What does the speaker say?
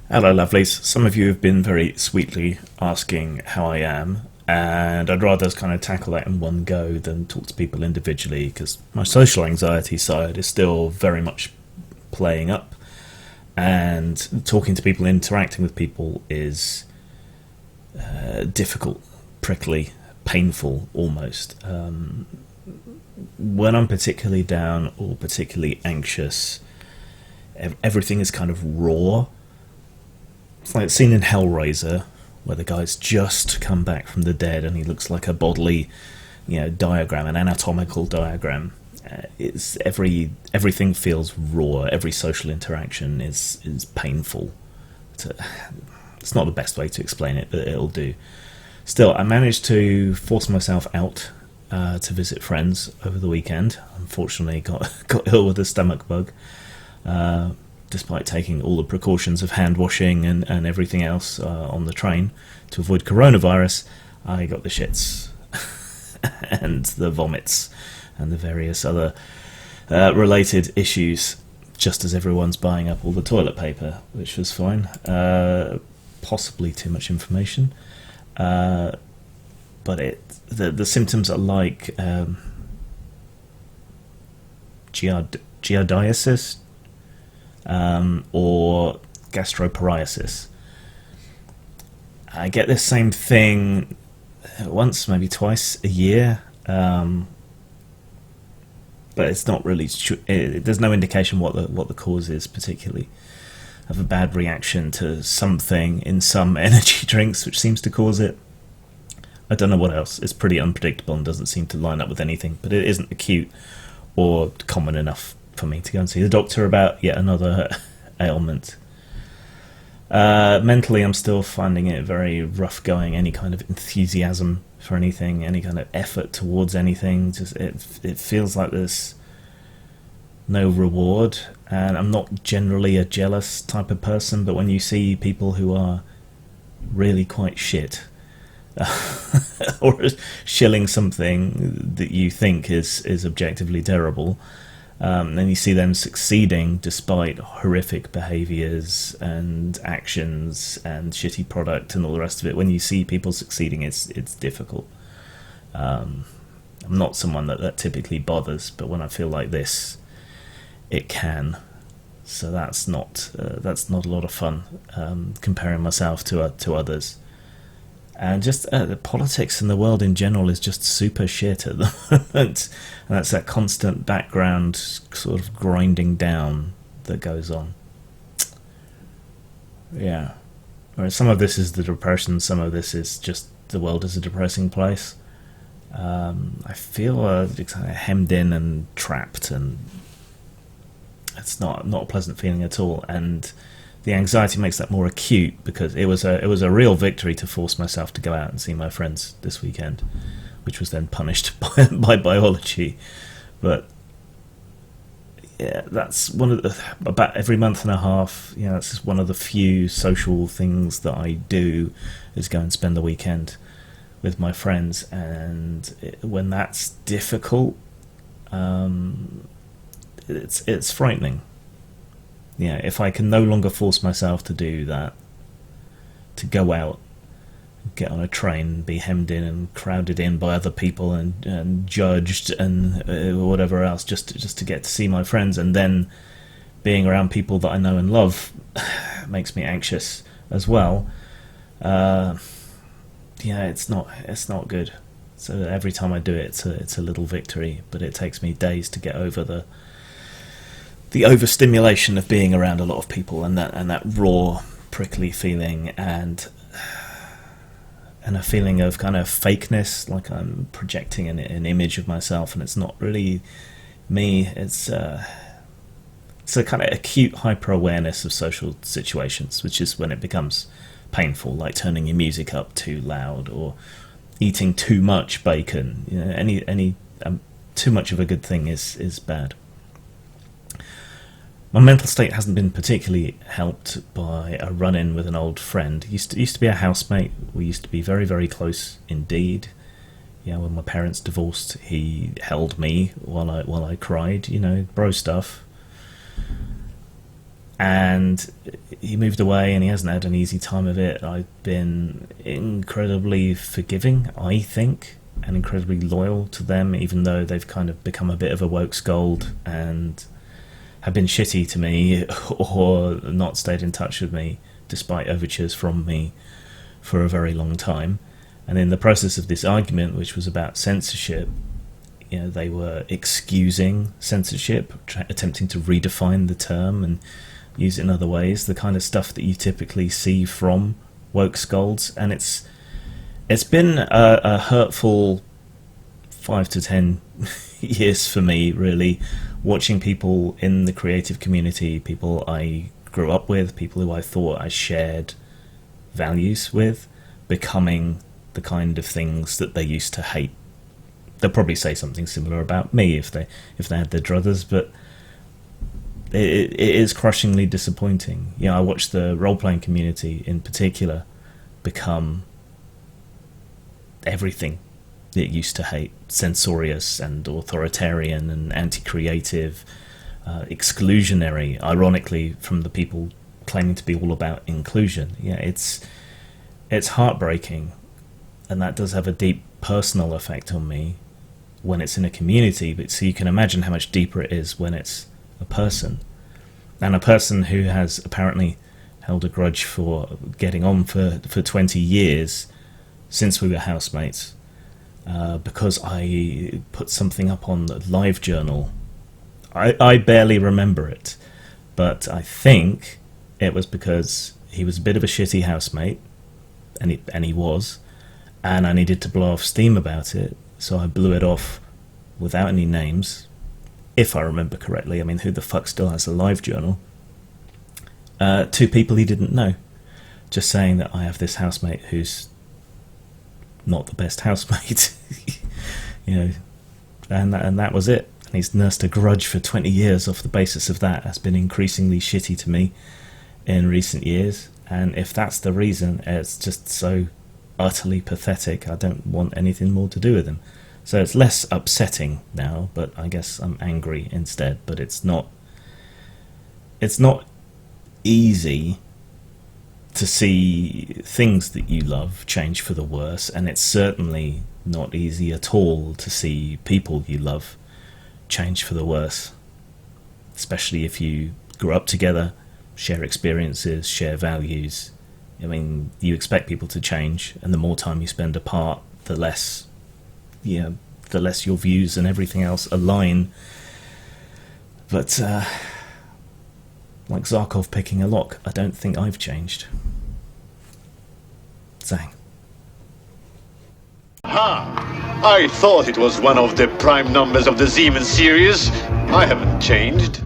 Hello, lovelies. Some of you have been very sweetly asking how I am, and I'd rather kind of tackle that in one go than talk to people individually, because my social anxiety side is still very much playing up, and talking to people, interacting with people is difficult, prickly, painful almost. When I'm particularly down or particularly anxious, everything is kind of raw. It's like seen in Hellraiser, where the guy's just come back from the dead and he looks like a bodily, diagram, an anatomical diagram. It's everything feels raw. Every social interaction is painful. It's not the best way to explain it, but it'll do. Still, I managed to force myself out to visit friends over the weekend. Unfortunately, got ill with a stomach bug. Despite taking all the precautions of hand washing and everything else on the train to avoid coronavirus, I got the shits and the vomits and the various other related issues, just as everyone's buying up all the toilet paper, which was fine. Possibly too much information, but the symptoms are like giardiasis, or gastroparesis. I get this same thing once, maybe twice a year, but it's not really. There's no indication what the cause is particularly. I have a bad reaction to something in some energy drinks, which seems to cause it. I don't know what else. It's pretty unpredictable and doesn't seem to line up with anything, but it isn't acute or common enough for me to go and see the doctor about yet another ailment. Mentally, I'm still finding it very rough going. Any kind of enthusiasm for anything, any kind of effort towards anything, just it feels like there's no reward. And I'm not generally a jealous type of person, but when you see people who are really quite shit, or shilling something that you think is objectively terrible, and you see them succeeding despite horrific behaviours and actions and shitty product and all the rest of it. When you see people succeeding, it's difficult. I'm not someone that typically bothers, but when I feel like this, it can. So that's not a lot of fun, comparing myself to others. And just the politics in the world in general is just super shit at the moment. And that's that constant background sort of grinding down that goes on. Yeah. Whereas some of this is the depression, some of this is just the world is a depressing place. I feel kind of hemmed in and trapped, and it's not a pleasant feeling at all. And the anxiety makes that more acute, because it was a real victory to force myself to go out and see my friends this weekend, which was then punished by biology. But yeah, that's one of the, about every month and a half. That's just one of the few social things that I do, is go and spend the weekend with my friends. And when that's difficult, it's frightening. If I can no longer force myself to do that, to go out, get on a train, be hemmed in and crowded in by other people and judged and whatever else, just to get to see my friends, and then being around people that I know and love makes me anxious as well. It's not good. So every time I do it, it's a little victory, but it takes me days to get over the overstimulation of being around a lot of people, and that raw, prickly feeling, and a feeling of kind of fakeness, like I'm projecting an image of myself, and it's not really me. It's a kind of acute hyper-awareness of social situations, which is when it becomes painful, like turning your music up too loud, or eating too much bacon. Any too much of a good thing is bad. My mental state hasn't been particularly helped by a run-in with an old friend. Used to be a housemate. We used to be very, very close indeed. Yeah, when my parents divorced, he held me while I cried. You know, bro stuff. And he moved away, and he hasn't had an easy time of it. I've been incredibly forgiving, I think, and incredibly loyal to them, even though they've kind of become a bit of a woke scold and have been shitty to me or not stayed in touch with me despite overtures from me for a very long time. And in the process of this argument, which was about censorship, you know, they were excusing censorship, attempting to redefine the term and use it in other ways, the kind of stuff that you typically see from woke scolds. And it's been a hurtful 5 to 10 years for me, really, watching people in the creative community, people I grew up with, people who I thought I shared values with, becoming the kind of things that they used to hate. They'll probably say something similar about me if they had their druthers, but it is crushingly disappointing. You know, I watched the role-playing community in particular become everything it used to hate: censorious and authoritarian and anti-creative, exclusionary, ironically, from the people claiming to be all about inclusion. Yeah, it's heartbreaking, and that does have a deep personal effect on me when it's in a community, but so you can imagine how much deeper it is when it's a person, and a person who has apparently held a grudge for getting on for 20 years since we were housemates, because I put something up on the live journal. I barely remember it, but I think it was because he was a bit of a shitty housemate, and he was, and I needed to blow off steam about it, so I blew it off without any names, if I remember correctly. I mean, who the fuck still has a live journal? 2 people he didn't know, just saying that I have this housemate who's not the best housemate, you know, and that was it. And he's nursed a grudge for 20 years off the basis of that. Has been increasingly shitty to me in recent years, and if that's the reason, it's just so utterly pathetic. I don't want anything more to do with him. So it's less upsetting now, but I guess I'm angry instead. But it's not easy to see things that you love change for the worse, and it's certainly not easy at all to see people you love change for the worse, especially if you grew up together, share experiences, share values. I mean, you expect people to change, and the more time you spend apart, the less your views and everything else align. But like Zarkov picking a lock, I don't think I've changed. Zang. Ha! I thought it was one of the prime numbers of the Siemens series. I haven't changed.